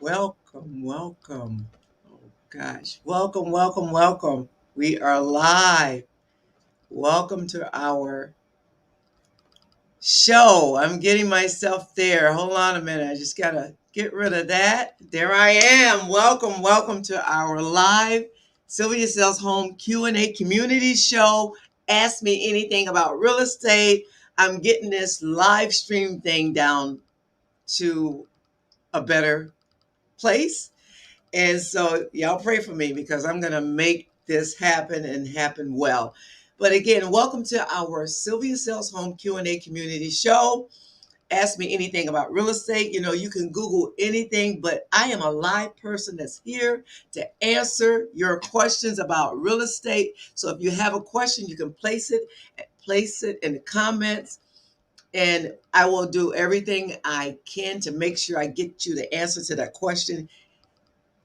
Welcome, welcome. Oh gosh, welcome, welcome, welcome. We are live. Welcome to our show. I'm getting myself there. Hold on a minute. I just gotta get rid of that. There I am. Welcome, welcome to our live Sylvia Sellz Home Q&A community show. Ask me anything about real estate. I'm getting this live stream thing down to a better place. And so y'all pray for me because I'm going to make this happen and happen well. But again, welcome to our Sylvia Sellz Home Q&A community show. Ask me anything about real estate. You know, you can Google anything, but I am a live person that's here to answer your questions about real estate. So if you have a question, you can place it in the comments, and I will do everything I can to make sure I get you the answer to that question.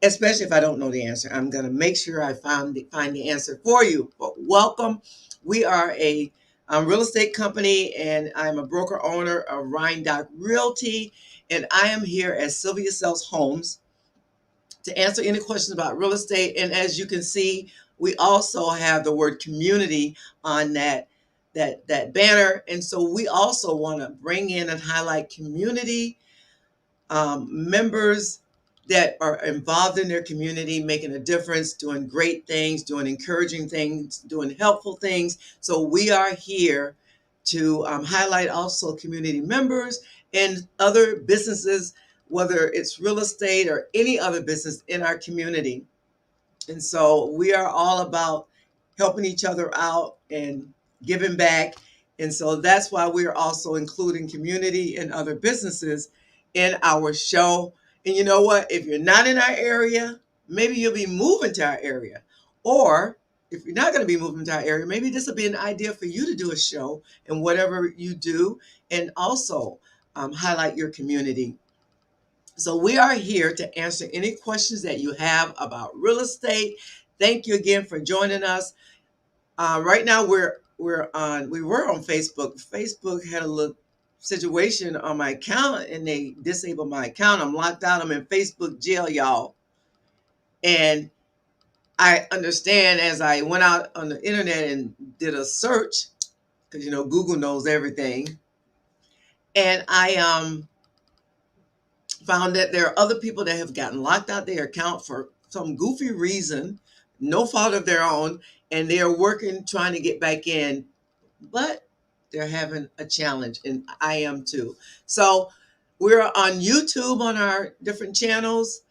Especially if I don't know the answer, I'm going to make sure I find the answer for you. But welcome. We are a real estate company, and I'm a broker owner of Rhindock Realty, and I am here at Sylvia Sellz Homes to answer any questions about real estate. And as you can see, we also have the word community on that banner, and so we also want to bring in and highlight community members that are involved in their community, making a difference, doing great things, doing encouraging things, doing helpful things. So we are here to highlight also community members and other businesses, whether it's real estate or any other business in our community. And so we are all about helping each other out and giving back. And so that's why we're also including community and other businesses in our show. And you know what? If you're not in our area, maybe you'll be moving to our area. Or if you're not going to be moving to our area, maybe this will be an idea for you to do a show and whatever you do, and also highlight your community. So we are here to answer any questions that you have about real estate. Thank you again for joining us. Right now we were on Facebook. Facebook had a little situation on my account, and they disabled my account. I'm locked out. I'm in Facebook jail, y'all. And I understand as I went out on the internet and did a search, because you know Google knows everything, and I found that there are other people that have gotten locked out their account for some goofy reason, no fault of their own, and they're working trying to get back in, but they're having a challenge, and I am too. So we're on YouTube on our different channels,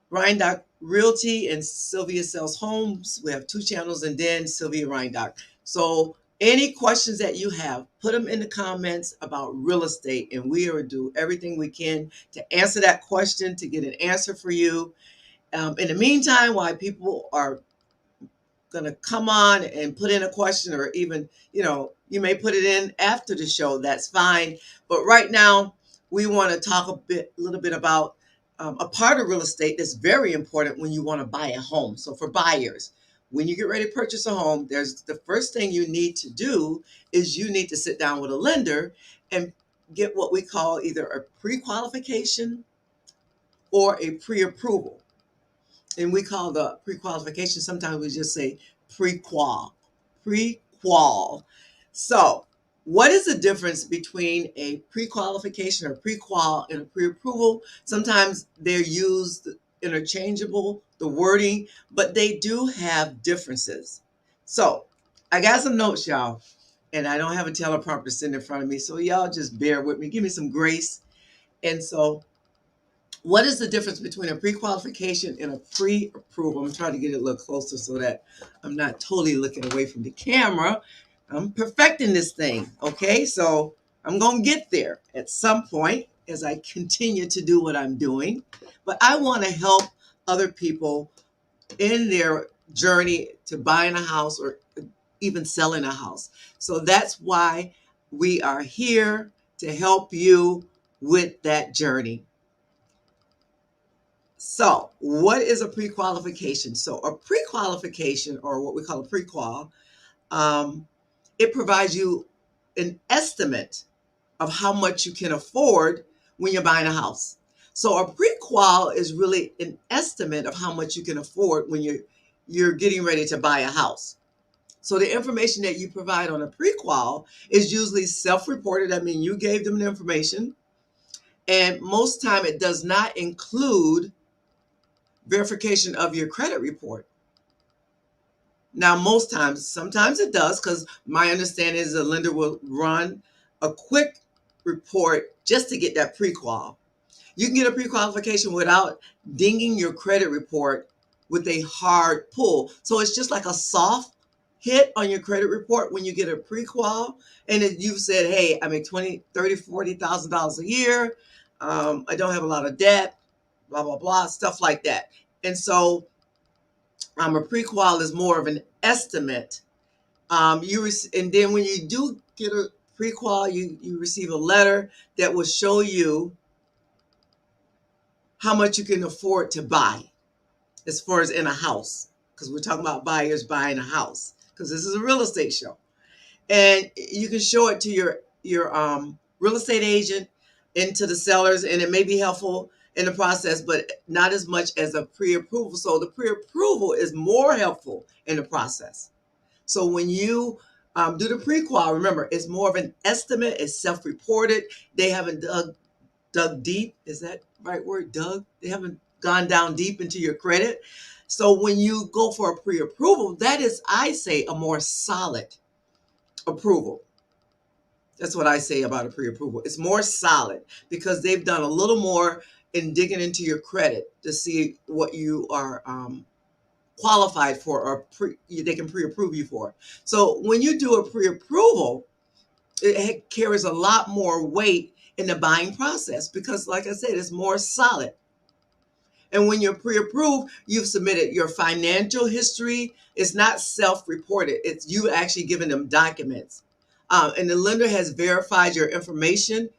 Rhindock Realty and Sylvia Sellz Homes. We have two channels, and then Sylvia Rhindock. So any questions that you have, put them in the comments about real estate, and we will do everything we can to answer that question, to get an answer for you. In the meantime, while people are going to come on and put in a question, or even, you may put it in after the show, that's fine. But right now, we want to talk a little bit about a part of real estate that's very important when you want to buy a home. So for buyers, when you get ready to purchase a home, there's the first thing you need to do is you need to sit down with a lender and get what we call either a pre-qualification or a pre-approval. And we call the pre-qualification, sometimes we just say pre-qual. So what is the difference between a pre-qualification or pre-qual and a pre-approval? Sometimes they're used interchangeable, the wording, but they do have differences. So I got some notes, y'all, and I don't have a teleprompter sitting in front of me, so y'all just bear with me. Give me some grace. And so what is the difference between a pre-qualification and a pre-approval? I'm trying to get it a little closer so that I'm not totally looking away from the camera. I'm perfecting this thing, okay? So I'm going to get there at some point. as I continue to do what I'm doing, but I want to help other people in their journey to buying a house or even selling a house. So that's why we are here to help you with that journey. So, what is a pre-qualification? So, a pre-qualification, or what we call a pre-qual, um, it provides you an estimate of how much you can afford when you're buying a house. So, a pre-qual is really an estimate of how much you can afford when you're getting ready to buy a house. So, the information that you provide on a pre-qual is usually self-reported. I mean, you gave them the information, and most time it does not include verification of your credit report. Now, most times, sometimes it does, because my understanding is the lender will run a quick report just to get that pre-qual. You can get a pre-qualification without dinging your credit report with a hard pull. So it's just like a soft hit on your credit report when you get a pre-qual, and you've said, hey, I make $20,000, $30,000, $40,000 a year. I don't have a lot of debt, blah, blah, blah, stuff like that. And so a pre-qual is more of an estimate. And then when you do get a pre-qual, you receive a letter that will show you how much you can afford to buy as far as in a house, because we're talking about buyers buying a house, because this is a real estate show. And you can show it to your real estate agent and to the sellers, and it may be helpful in the process, but not as much as a pre-approval. So the pre-approval is more helpful in the process. So when you do the pre-qual, remember, it's more of an estimate. It's self-reported. They haven't dug deep. Is that the right word? Dug? They haven't gone down deep into your credit. So when you go for a pre-approval, that is, I say, a more solid approval. That's what I say about a pre-approval. It's more solid because they've done a little more in digging into your credit to see what you are qualified for, or they can pre-approve you for. So when you do a pre-approval, it carries a lot more weight in the buying process because, like I said, it's more solid. And when you're pre-approved, you've submitted your financial history. It's not self-reported. It's you actually giving them documents. And the lender has verified your information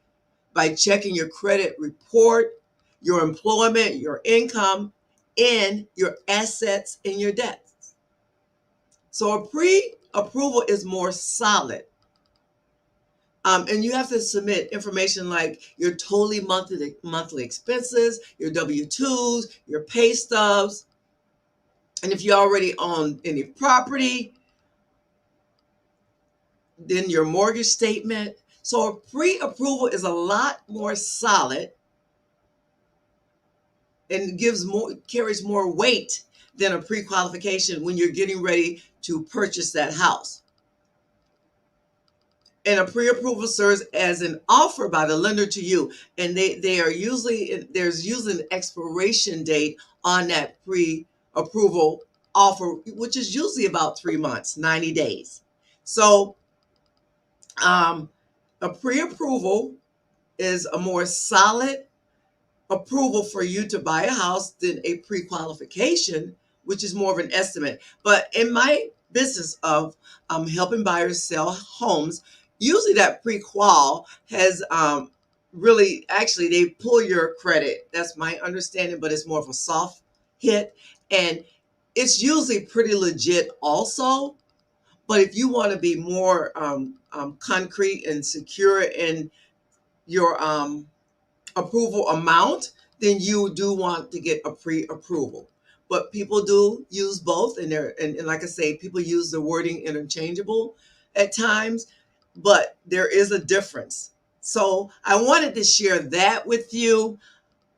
by checking your credit report, your employment, your income, and your assets and your debts. So a pre-approval is more solid. And you have to submit information like your totally monthly expenses, your W-2s, your pay stubs, and if you already own any property, then your mortgage statement. So a pre-approval is a lot more solid and carries more weight than a pre-qualification when you're getting ready to purchase that house. And a pre-approval serves as an offer by the lender to you, and there's usually an expiration date on that pre-approval offer, which is usually about 3 months, 90 days. So a pre-approval is a more solid approval for you to buy a house than a pre-qualification, which is more of an estimate. But in my business of helping buyers sell homes, usually that pre-qual has really, actually, they pull your credit. That's my understanding, but it's more of a soft hit. And it's usually pretty legit also. But if you want to be more concrete and secure in your approval amount, then you do want to get a pre-approval. But people do use both, and like I say, people use the wording interchangeable at times, but there is a difference. So I wanted to share that with you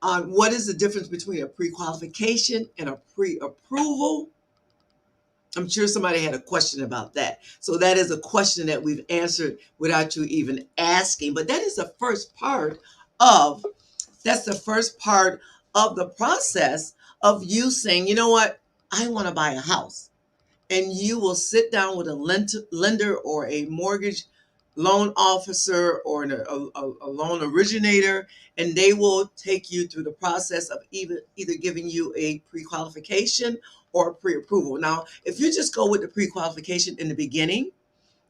on what is the difference between a pre-qualification and a pre-approval. I'm sure somebody had a question about that. So that is a question that we've answered without you even asking. But that is the first part of the process of you saying, you know what, I want to buy a house. And you will sit down with a lender or a mortgage loan officer or a loan originator, and they will take you through the process of either giving you a pre-qualification or pre-approval. Now, if you just go with the pre-qualification in the beginning,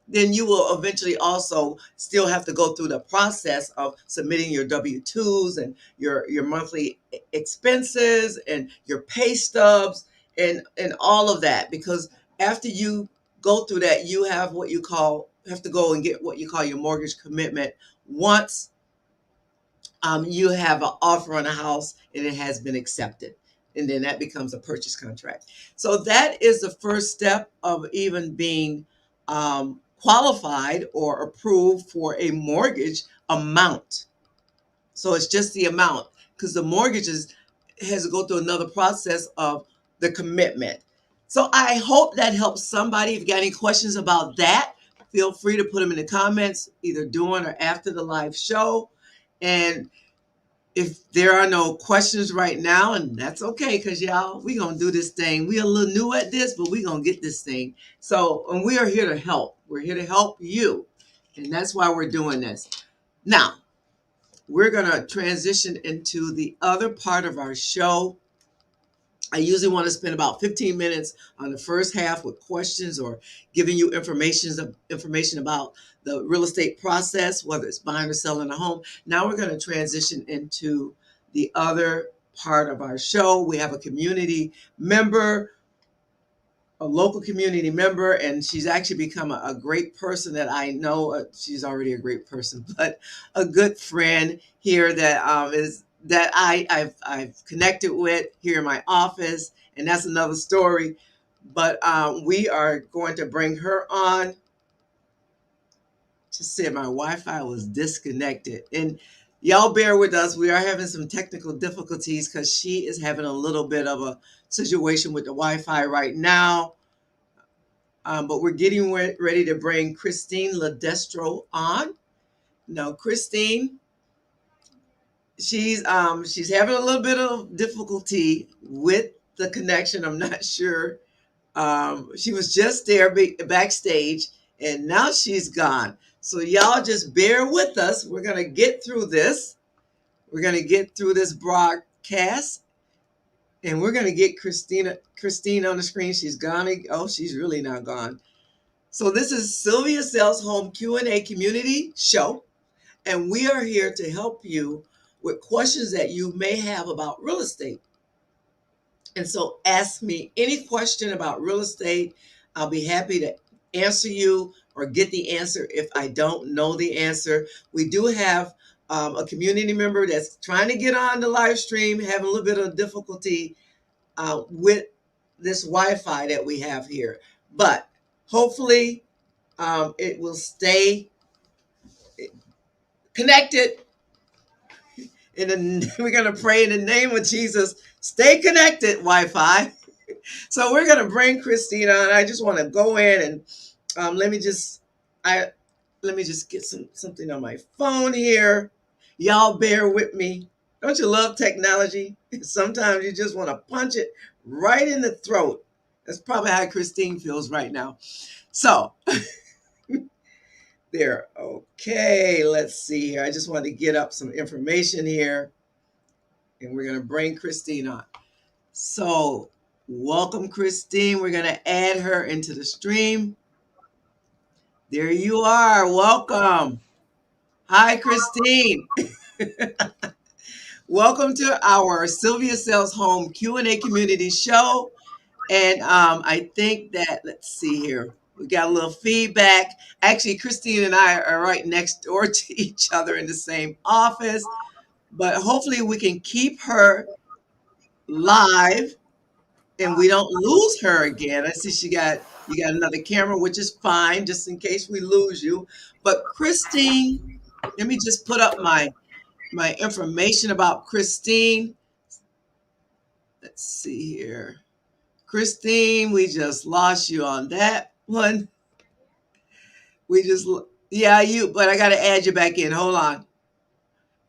then you will eventually also still have to go through the process of submitting your W-2s and your monthly expenses and your pay stubs and all of that, because after you go through that, you have to go and get what you call your mortgage commitment once you have an offer on a house and it has been accepted. And then that becomes a purchase contract. So that is the first step of even being qualified or approved for a mortgage amount. So it's just the amount, because the mortgages has to go through another process of the commitment. So I hope that helps somebody. If you got any questions about that, feel free to put them in the comments, either during or after the live show. And if there are no questions right now, and that's okay, because y'all, we gonna do this thing. We a little new at this, but we gonna get this thing. So, and we are here to help. We're here to help you, and that's why we're doing this. Now, we're gonna transition into the other part of our show. I usually want to spend about 15 minutes on the first half with questions or giving you information about the real estate process, whether it's buying or selling a home. Now we're going to transition into the other part of our show. We have a community member, a local community member, and she's actually become a great person that I know. She's already a great person, but a good friend here that is that I've connected with here in my office, and that's another story. But we are going to bring her on. Just said my Wi-Fi was disconnected, and y'all bear with us. We are having some technical difficulties because she is having a little bit of a situation with the Wi-Fi right now. But we're getting ready to bring Christine LoDestro on. Now, Christine, she's having a little bit of difficulty with the connection. I'm not sure. She was just there backstage, and now she's gone. So y'all just bear with us. We're gonna get through this. We're gonna get through this broadcast, and we're gonna get Christine on the screen. She's gone. Oh, she's really not gone. So this is Sylvia Sellz Home Q&A Community Show, and we are here to help you with questions that you may have about real estate. And so ask me any question about real estate. I'll be happy to answer you or get the answer if I don't know the answer. We do have a community member that's trying to get on the live stream, having a little bit of difficulty with this Wi-Fi that we have here. But hopefully it will stay connected. We're going to pray in the name of Jesus. Stay connected, Wi-Fi. So we're going to bring Christine on. I just want to go in and let me just get something on my phone here. Y'all bear with me. Don't you love technology? Sometimes you just want to punch it right in the throat. That's probably how Christine feels right now. So there. Okay, let's see here. I just want to get up some information here, and we're going to bring Christine on. So welcome, Christine. We're going to add her into the stream. There you are. Welcome. Hi, Christine. Welcome to our Sylvia Sellz Home Q&A Community Show. And I think that, let's see here. We got a little feedback. Actually, Christine and I are right next door to each other in the same office. But hopefully we can keep her live and we don't lose her again. I see you got another camera, which is fine, just in case we lose you. But Christine, let me just put up my information about Christine. Let's see here. Christine, we just lost you on that one. But I got to add you back in. Hold on.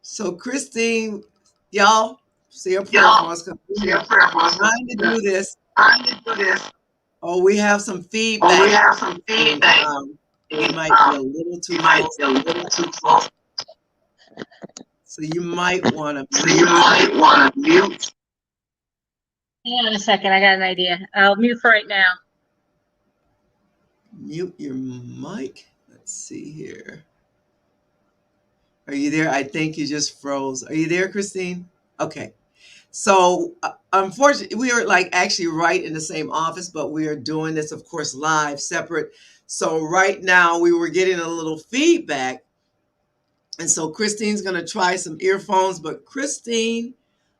So Christine, y'all, say a prayer for us. Trying to do this. Oh, we have some feedback. You might be a little too close. So you might want to mute. Hang on a second. I got an idea. I'll mute for right now. Mute your mic. Let's see here. Are you there? I think you just froze. Are you there, Christine? Okay. So unfortunately, we are like actually right in the same office, but we are doing this, of course, live, separate. So right now we were getting a little feedback. And so Christine's going to try some earphones, but Christine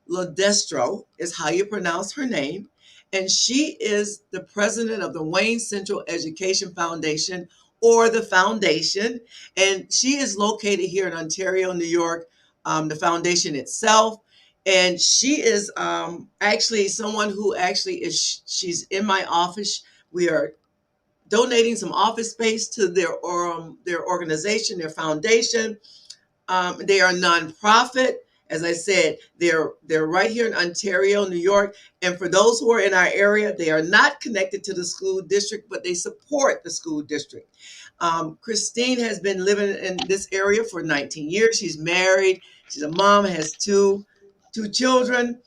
LoDestro is how you pronounce her name. And she is the president of the Wayne Central Education Foundation, or the foundation. And she is located here in Ontario, New York, the foundation itself. And she is actually someone who actually is, she's in my office. We are donating some office space to their organization, their foundation. They are nonprofit. As I said, they're right here in Ontario, New York. And for those who are in our area, they are not connected to the school district, but they support the school district. Christine has been living in this area for 19 years. She's married. She's a mom, has two children.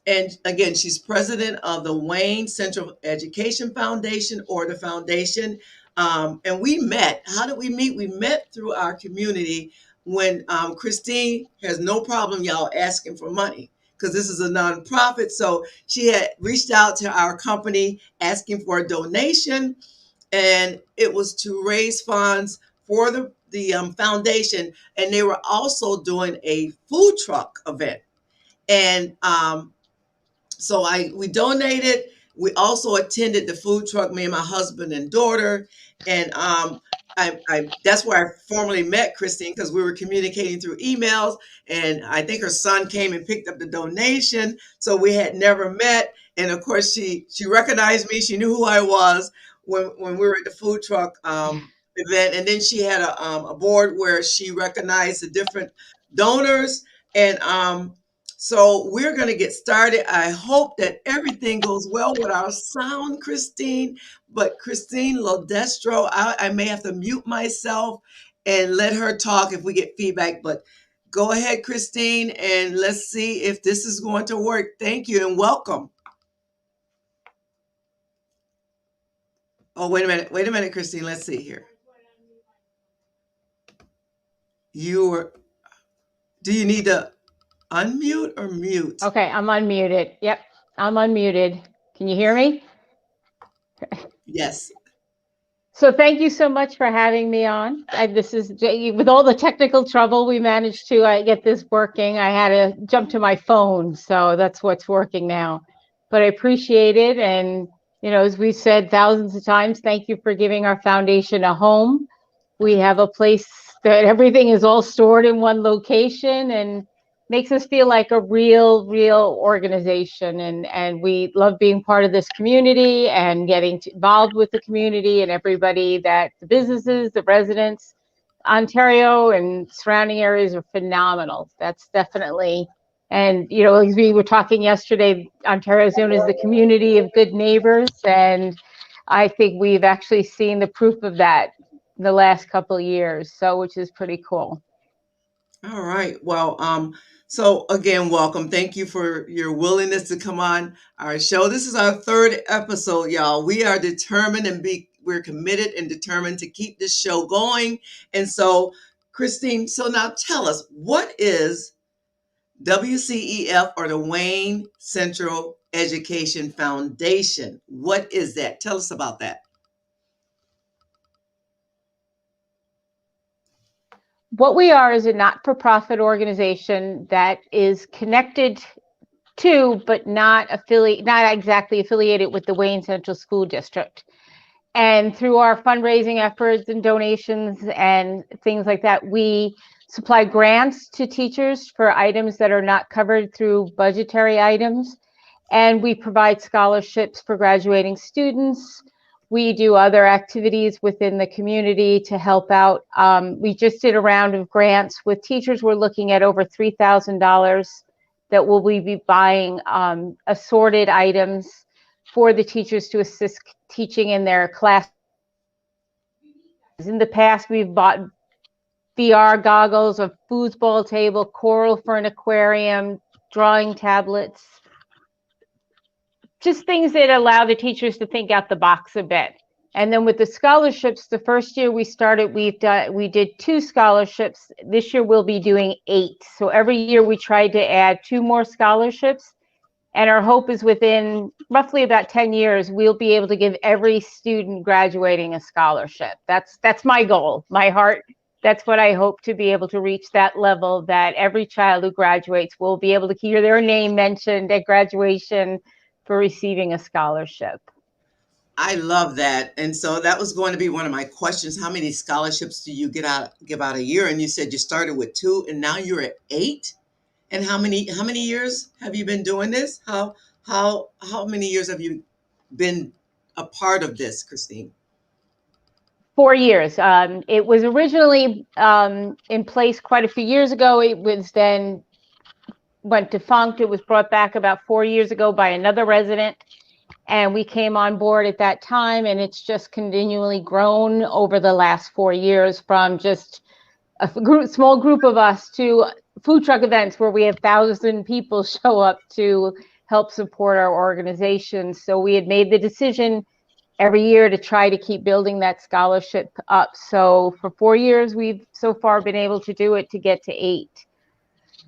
And again, she's president of the Wayne Central Education Foundation, or the foundation. And we met. How did we meet? We met through our community when Christine has no problem, y'all, asking for money, because this is a nonprofit. So she had reached out to our company asking for a donation, and it was to raise funds for the foundation. And they were also doing a food truck event. And so we donated. We also attended the food truck, me and my husband and daughter. And that's where I formally met Christine, because we were communicating through emails. And I think her son came and picked up the donation. So we had never met. And of course, she recognized me. She knew who I was when we were at the food truck event. And then she had a board where she recognized the different donors. And so we're going to get started. I hope that everything goes well with our sound, Christine. But Christine LoDestro, I may have to mute myself and let her talk if we get feedback. But go ahead, Christine, and let's see if this is going to work. Thank you and welcome. Oh, wait a minute, Christine. Let's see here. Do you need to unmute or mute? Okay, I'm unmuted. Yep, I'm unmuted. Can you hear me? Yes. So thank you so much for having me on. This is with all the technical trouble, we managed to get this working. I had to jump to my phone, so that's what's working now. But I appreciate it, and as we said thousands of times, thank you for giving our foundation a home. We have a place that everything is all stored in one location, and makes us feel like a real organization. And we love being part of this community and getting involved with the community and everybody, that the businesses, the residents. Ontario and surrounding areas are phenomenal. That's definitely, and as we were talking yesterday, Ontario is known as the community of good neighbors, and I think we've actually seen the proof of that in the last couple of years, so which is pretty cool. All right. Well, so again, welcome. Thank you for your willingness to come on our show. This is our third episode, y'all. We are determined we're committed and determined to keep this show going. And so, Christine, so now tell us, what is WCEF, or the Wayne Central Education Foundation? What is that? Tell us about that. What we are is a not-for-profit organization that is connected to, but not exactly affiliated with the Wayne Central School District. And through our fundraising efforts and donations and things like that, we supply grants to teachers for items that are not covered through budgetary items. And we provide scholarships for graduating students. We do other activities within the community to help out. We just did a round of grants with teachers. We're looking at over $3,000 that we'll be buying assorted items for the teachers to assist teaching in their class. In the past, we've bought VR goggles, a foosball table, coral for an aquarium, drawing tablets, just things that allow the teachers to think out the box a bit. And then with the scholarships, the first year we started, we did 2 scholarships. This year we'll be doing 8. So every year we tried to add 2 more scholarships. And our hope is within roughly about 10 years, we'll be able to give every student graduating a scholarship. That's my goal, my heart. That's what I hope to be able to reach, that level, that every child who graduates will be able to hear their name mentioned at graduation for receiving a scholarship. I love that. And so that was going to be one of my questions. How many scholarships do you give out a year? And you said you started with 2 and now you're at 8? And how many years have you been doing this? How many years have you been a part of this, Christine? 4 years. It was originally in place quite a few years ago. It was then went defunct. It was brought back about 4 years ago by another resident, and we came on board at that time, and it's just continually grown over the last 4 years, from just a small group of us to food truck events where we have 1,000 people show up to help support our organization. So we had made the decision every year to try to keep building that scholarship up. So for 4 years, we've so far been able to do it, to get to 8.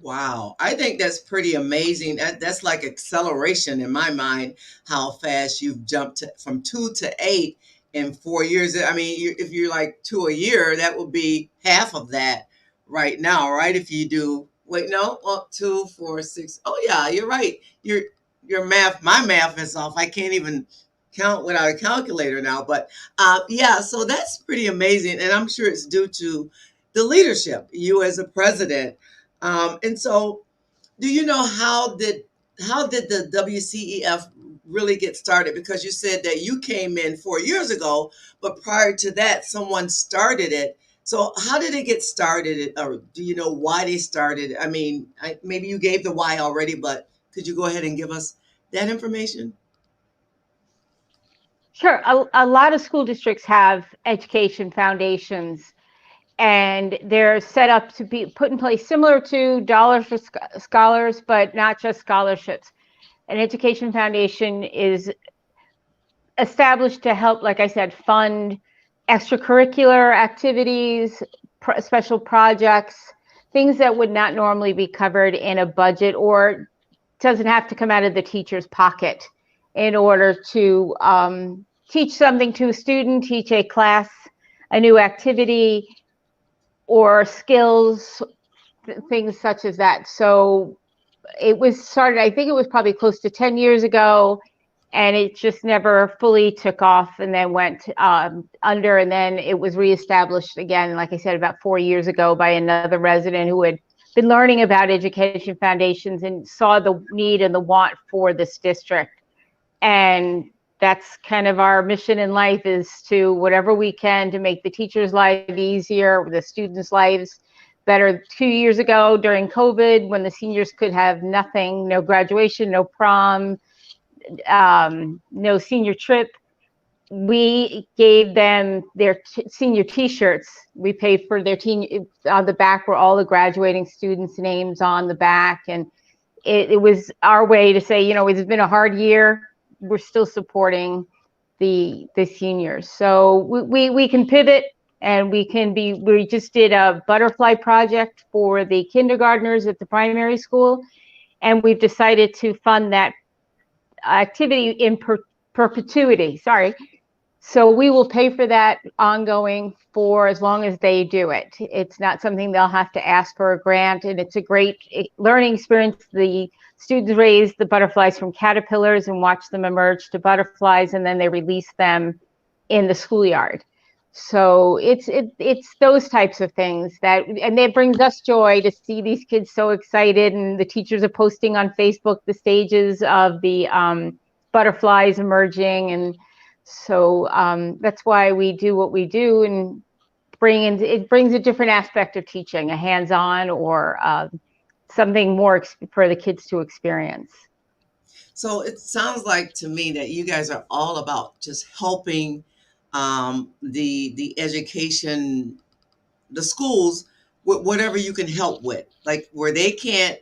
Wow, I think that's pretty amazing. That's like acceleration in my mind, how fast you've jumped from 2 to 8 in 4 years. I mean, if you're like 2 a year, that would be half of that right now, right? If you do, wait, no, well, 2, 4, 6. Oh yeah, you're right. Your math, my math is off. I can't even count without a calculator now. But yeah, so that's pretty amazing, and I'm sure it's due to the leadership, you as a president. And so, do you know how did the WCEF really get started? Because you said that you came in 4 years ago, but prior to that, someone started it. So, how did it get started, or do you know why they started? I mean, maybe you gave the why already, but could you go ahead and give us that information? Sure. A lot of school districts have education foundations, and they're set up to be put in place similar to Dollars for Scholars, but not just scholarships. An education foundation is established to help, like I said, fund extracurricular activities, special projects, things that would not normally be covered in a budget, or doesn't have to come out of the teacher's pocket, in order to teach something to a student, teach a class a new activity or skills, things such as that. So it was started, I think it was probably close to 10 years ago, and it just never fully took off, and then went under, and then it was reestablished again, like I said, about 4 years ago by another resident who had been learning about education foundations and saw the need and the want for this district. And that's kind of our mission in life, is to whatever we can to make the teachers' life easier, the students' lives better. 2 years ago during COVID, when the seniors could have nothing, no graduation, no prom, no senior trip, we gave them their senior t-shirts. We paid for their on the back were all the graduating students' names on the back. And it was our way to say, it's been a hard year. We're still supporting the seniors. So we can pivot, and we just did a butterfly project for the kindergartners at the primary school. And we've decided to fund that activity in perpetuity. Sorry. So we will pay for that ongoing for as long as they do it. It's not something they'll have to ask for a grant, and it's a great learning experience. The students raise the butterflies from caterpillars and watch them emerge to butterflies, and then they release them in the schoolyard. So it's those types of things and it brings us joy to see these kids so excited, and the teachers are posting on Facebook the stages of the butterflies emerging. And so that's why we do what we do, and it brings a different aspect of teaching, a hands-on, or something more for the kids to experience. So it sounds like to me that you guys are all about just helping the education, the schools, with whatever you can help with, like where they can't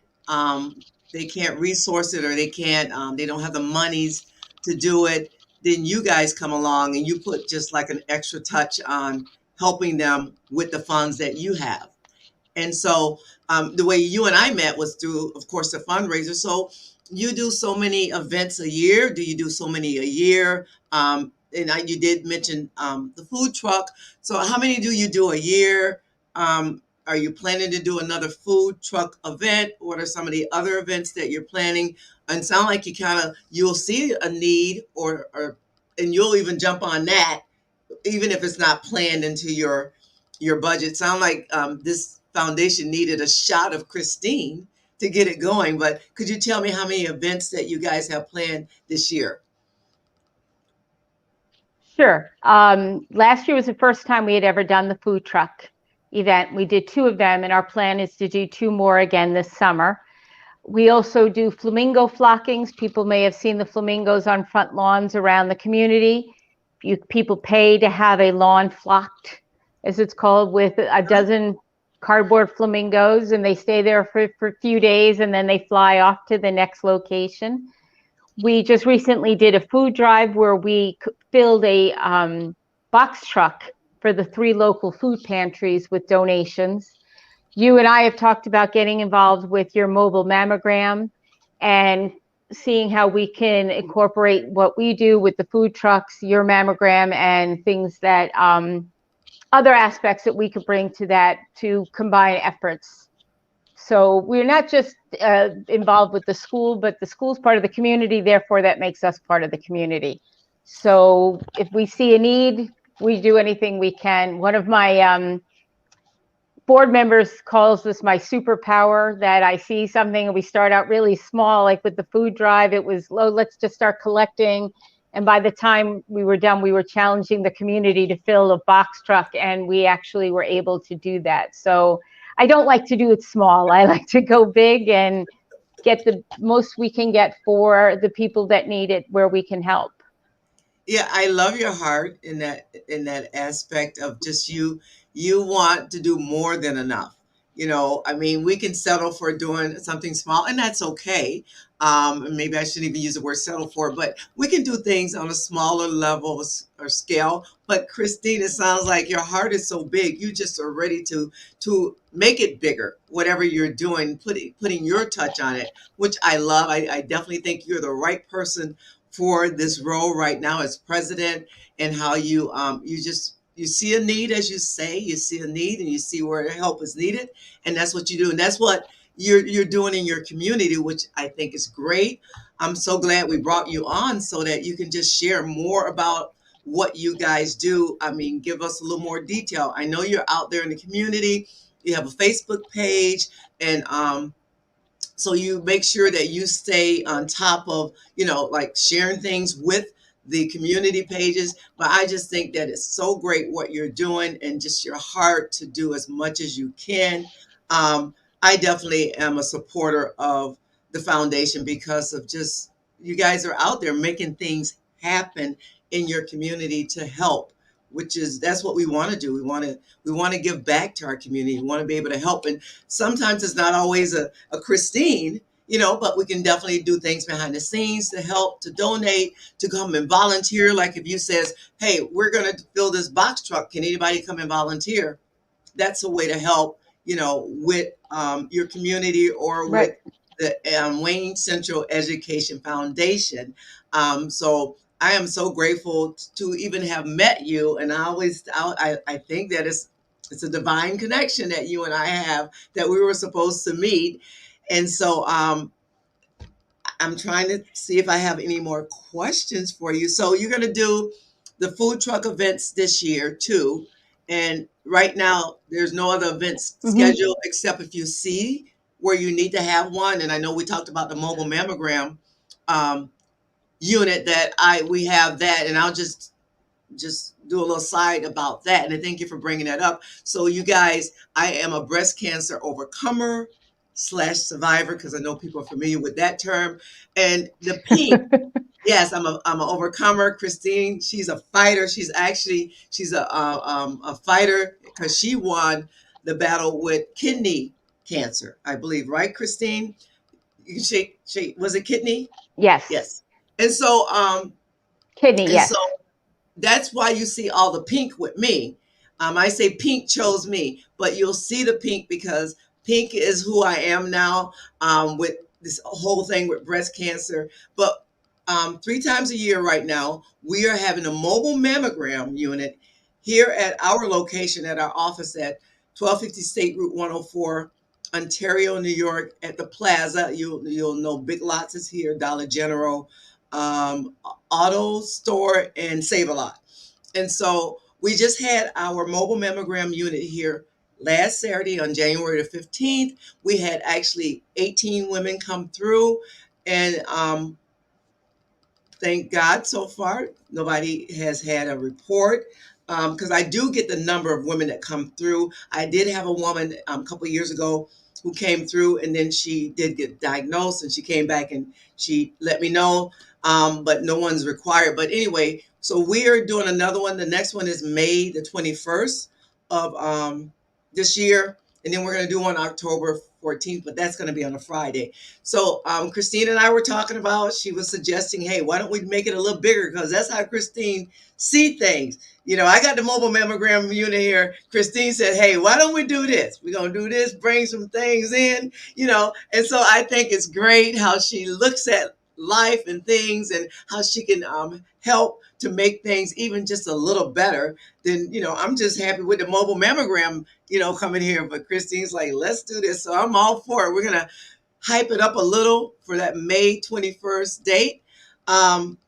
resource it, or they don't have the monies to do it. Then you guys come along and you put just like an extra touch on helping them with the funds that you have. And so the way you and I met was through, of course, the fundraiser. So you do so many events a year. Do you do so many a year? You did mention the food truck. So how many do you do a year? Are you planning to do another food truck event? What are some of the other events that you're planning? And sound like you'll see a need, or and you'll even jump on that even if it's not planned into your budget. Sound like this foundation needed a shot of Christine to get it going. But could you tell me how many events that you guys have planned this year? Sure. Last year was the first time we had ever done the food truck event. We did two of them, and our plan is to do two more again this summer. We also do flamingo flockings. People may have seen the flamingos on front lawns around the community. People pay to have a lawn flocked, as it's called, with a dozen cardboard flamingos, and they stay there for a few days, and then they fly off to the next location. We just recently did a food drive where we filled a box truck for the 3 local food pantries with donations. You and I have talked about getting involved with your mobile mammogram and seeing how we can incorporate what we do with the food trucks, your mammogram, and things that other aspects that we could bring to that to combine efforts. So we're not just involved with the school, but the school's part of the community. Therefore, that makes us part of the community. So if we see a need, we do anything we can. One of my board members calls this my superpower, that I see something and we start out really small, like with the food drive. It was, oh, let's just start collecting. And by the time we were done, we were challenging the community to fill a box truck, and we actually were able to do that. So I don't like to do it small. I like to go big and get the most we can get for the people that need it where we can help. Yeah, I love your heart in that aspect of just you want to do more than enough. I mean, we can settle for doing something small, and that's okay. And maybe I shouldn't even use the word settle for, but we can do things on a smaller level or scale. But Christine, it sounds like your heart is so big. You just are ready to make it bigger, whatever you're doing, putting your touch on it, which I love. I definitely think you're the right person for this role right now as president, and how you see a need, as you say, you see a need and you see where help is needed, and that's what you do, and that's what you're doing in your community, which I think is great. I'm so glad we brought you on so that you can just share more about what you guys do. I mean, give us a little more detail. I know you're out there in the community. You have a Facebook page, and so you make sure that you stay on top of, like sharing things with the community pages. But I just think that it's so great what you're doing, and just your heart to do as much as you can. I definitely am a supporter of the foundation because of just you guys are out there making things happen in your community to help, which is that's what we want to do. We want to give back to our community. We want to be able to help, and sometimes it's not always a Christine, but we can definitely do things behind the scenes to help, to donate, to come and volunteer. Like if you says, hey, we're going to fill this box truck, can anybody come and volunteer? That's a way to help, with your community, or with Right. the Wayne Central Education Foundation. So I am so grateful to even have met you, and I think that it's a divine connection that you and I have, that we were supposed to meet. And so I'm trying to see if I have any more questions for you. So you're going to do the food truck events this year too. And right now, there's no other events Mm-hmm. scheduled except if you see where you need to have one. And I know we talked about the mobile mammogram um, unit that we have that, and I'll just do a little side about that. And I thank you for bringing that up. So you guys, I am a breast cancer overcomer / survivor, because I know people are familiar with that term. And the pink Yes, I'm an overcomer. Christine, she's a fighter. She's a fighter because she won the battle with kidney cancer, I believe, right, Christine? You can shake. Was it kidney? Yes, Yes. And so kidney. and so Yes. that's why you see all the pink with me. I say pink chose me, but you'll see the pink because pink is who I am now, with this whole thing with breast cancer. But 3 times a year right now, we are having a mobile mammogram unit here at our location at our office at 1250 State Route 104, Ontario, New York, at the Plaza. You'll know Big Lots is here, Dollar General, um, Auto Store, and Save a Lot. And so we just had our mobile mammogram unit here last Saturday on January the 15th. We had actually 18 women come through, and thank God so far nobody has had a report, because I do get the number of women that come through. I did have a woman a couple of years ago who came through, and then she did get diagnosed, and she came back and she let me know, but no one's required. But anyway, so we are doing another one. The next one is May the 21st of this year, and then we're going to do one October 14th, but that's going to be on a Friday. So Christine and I were talking about, she was suggesting, hey, why don't we make it a little bigger? Because that's how Christine see things. I got the mobile mammogram unit here. Christine said, hey, why don't we do this? We're going to do this, bring some things in. And so I think it's great how she looks at life and things and how she can help to make things even just a little better. Then I'm just happy with the mobile mammogram coming here. But Christine's like, let's do this. So I'm all for it. We're going to hype it up a little for that May 21st date. Um,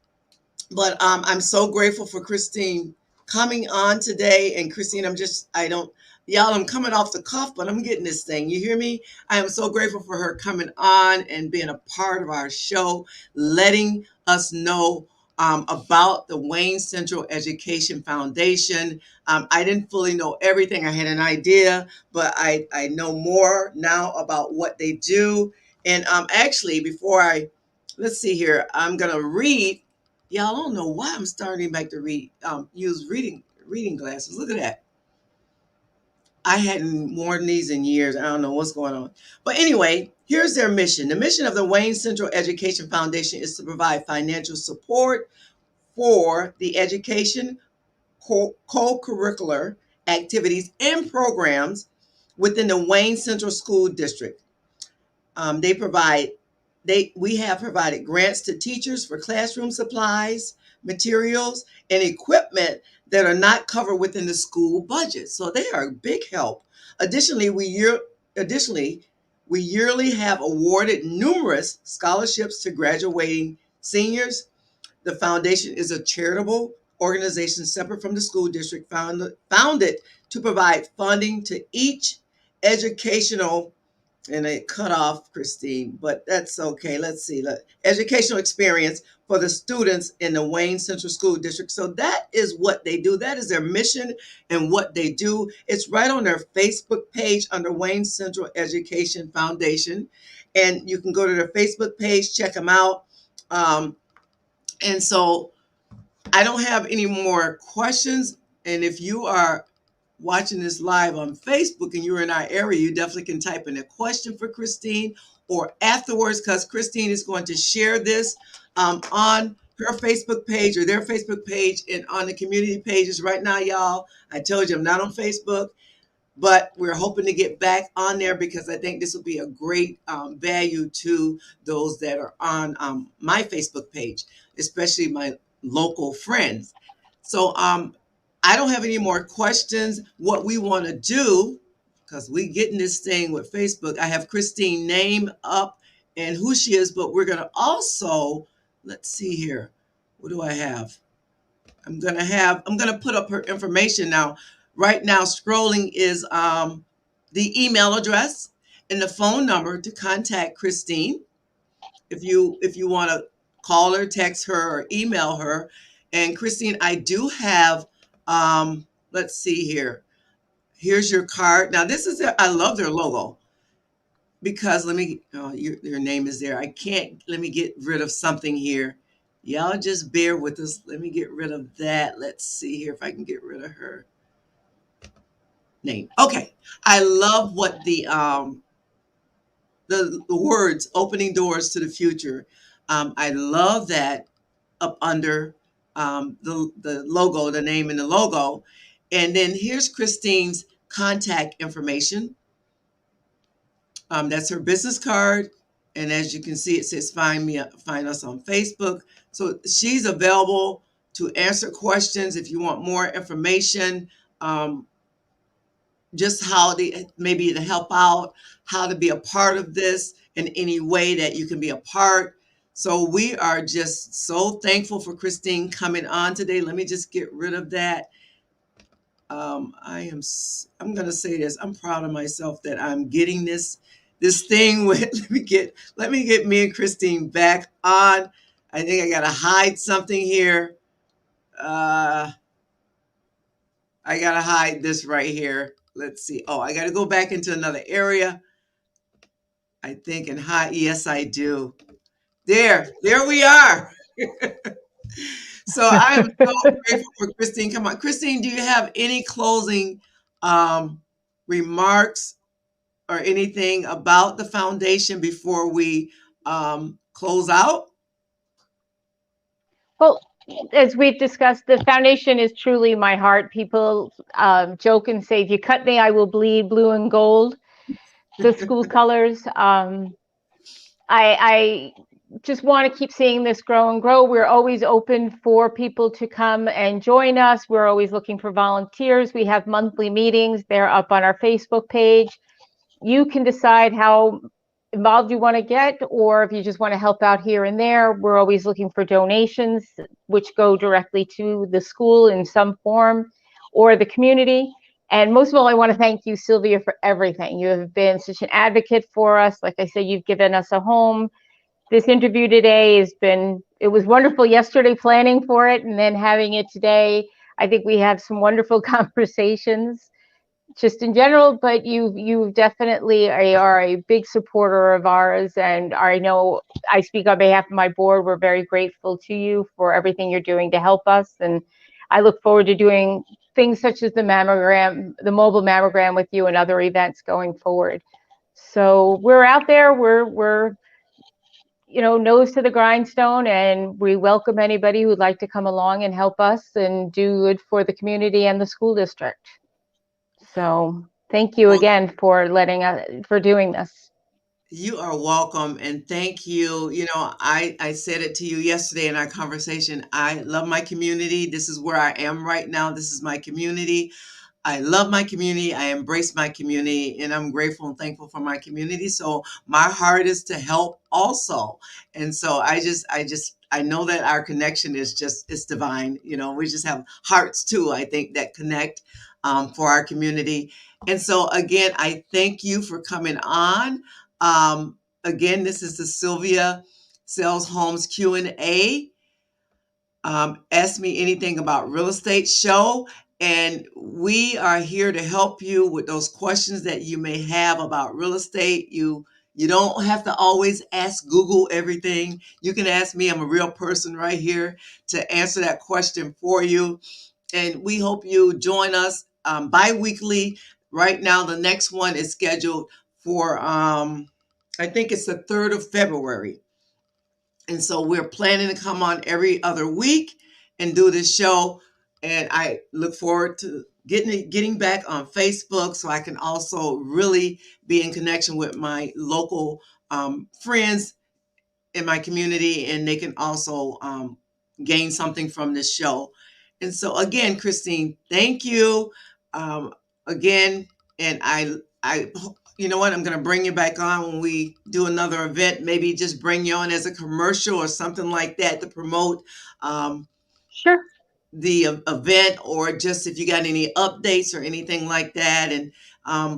but I'm so grateful for Christine coming on today. And Christine, I don't, y'all, I'm coming off the cuff, but I'm getting this thing. You hear me? I am so grateful for her coming on and being a part of our show, letting us know about the Wayne Central Education Foundation. I didn't fully know everything. I had an idea, but I know more now about what they do. And actually, let's see here, I'm going to read. Y'all don't know why I'm starting back to use reading glasses. Look at that. I hadn't worn these in years. I don't know what's going on. But anyway, here's their mission. The mission of the Wayne Central Education Foundation is to provide financial support for the education, co-curricular activities and programs within the Wayne Central School District. They provide we have provided grants to teachers for classroom supplies, materials, and equipment that are not covered within the school budget. So they are a big help. Additionally, additionally we yearly have awarded numerous scholarships to graduating seniors. The foundation is a charitable organization separate from the school district, founded to provide funding to each educational, and it cut off Christine, but that's okay. Let's see. Educational experience for the students in the Wayne Central School District. So that is what they do. That is their mission and what they do. It's right on their Facebook page under Wayne Central Education Foundation. And you can go to their Facebook page, check them out. And so I don't have any more questions. And if you are watching this live on Facebook and you're in our area, you definitely can type in a question for Christine or afterwards, because Christine is going to share this on her Facebook page or their Facebook page and on the community pages right now, y'all. I told you I'm not on Facebook, but we're hoping to get back on there because I think this will be a great value to those that are on my Facebook page, especially my local friends. So I don't have any more questions. What we want to do, because we getting this thing with Facebook, I have Christine name up and who she is, but we're going to also, let's see here. What do I have? I'm gonna put up her information now. Right now, scrolling is the email address and the phone number to contact Christine if you want to call her, text her, or email her. And Christine, I do have let's see here. Here's your card. Now this is I love their logo because let me your name is there. I can't let me get rid of something here. Y'all just bear with us. Let me get rid of that. Let's see here if I can get rid of her name. Okay. I love what the words opening doors to the future. I love that up under the logo, the name in the logo. And then here's Christine's contact information. That's her business card. And as you can see, it says find us on Facebook. So she's available to answer questions if you want more information, um, just how to maybe to help out, how to be a part of this in any way that you can be a part. So we are just so thankful for Christine coming on today. Let me just get rid of that. I'm going to say this. I'm proud of myself that I'm getting this thing with let me get me and Christine back on. I think I got to hide something here. Uh I got to hide this right here. Let's see. Oh, I got to go back into another area. I think and hide. Yes, I do. There we are. So I am so grateful for Christine. Come on, Christine, do you have any closing um, remarks or anything about the foundation before we close out? Well, as we've discussed, the foundation is truly my heart. People joke and say, if you cut me, I will bleed blue and gold, the school colors. I just want to keep seeing this grow and grow. We're always open for people to come and join us. We're always looking for volunteers. We have monthly meetings. They're up on our Facebook page. You can decide how involved you want to get, or if you just want to help out here and there. We're always looking for donations, which go directly to the school in some form or the community. And most of all, I want to thank you, Sylvia, for everything. You have been such an advocate for us. Like I said, you've given us a home. This interview today it was wonderful yesterday planning for it and then having it today. I think we have some wonderful conversations just in general, but you definitely are a big supporter of ours, and I know I speak on behalf of my board. We're very grateful to you for everything you're doing to help us, and I look forward to doing things such as the mobile mammogram with you and other events going forward. So we're out there. We're nose to the grindstone, and we welcome anybody who'd like to come along and help us and do good for the community and the school district. So thank you Well, again for for doing this. you are welcome and thank you. I said it to you yesterday in our conversation. I love my community. This is where I am right now. This is my community. I love my community. I embrace my community, and I'm grateful and thankful for my community. So my heart is to help also. And so I know that our connection is just, it's divine. We just have hearts too, I think, that connect for our community. And so again, I thank you for coming on. Again, this is the Sylvia Sellz Homes Q&A. Ask Me Anything About Real Estate show. And we are here to help you with those questions that you may have about real estate. You don't have to always ask Google everything. You can ask me. I'm a real person right here to answer that question for you. And we hope you join us bi-weekly. Right now, the next one is scheduled for, I think it's the 3rd of February. And so we're planning to come on every other week and do this show. And I look forward to getting back on Facebook so I can also really be in connection with my local friends in my community, and they can also gain something from this show. And so again, Christine, thank you again. And I, you know what? I'm going to bring you back on when we do another event. Maybe just bring you on as a commercial or something like that to promote um, Sure. the event, or just if you got any updates or anything like that. And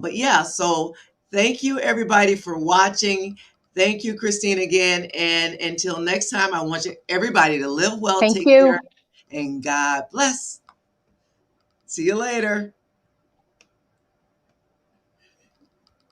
but yeah, so thank you everybody for watching. Thank you, Christine, again. And until next time, I want everybody to live well, Thank take care, you. and God bless. See you later.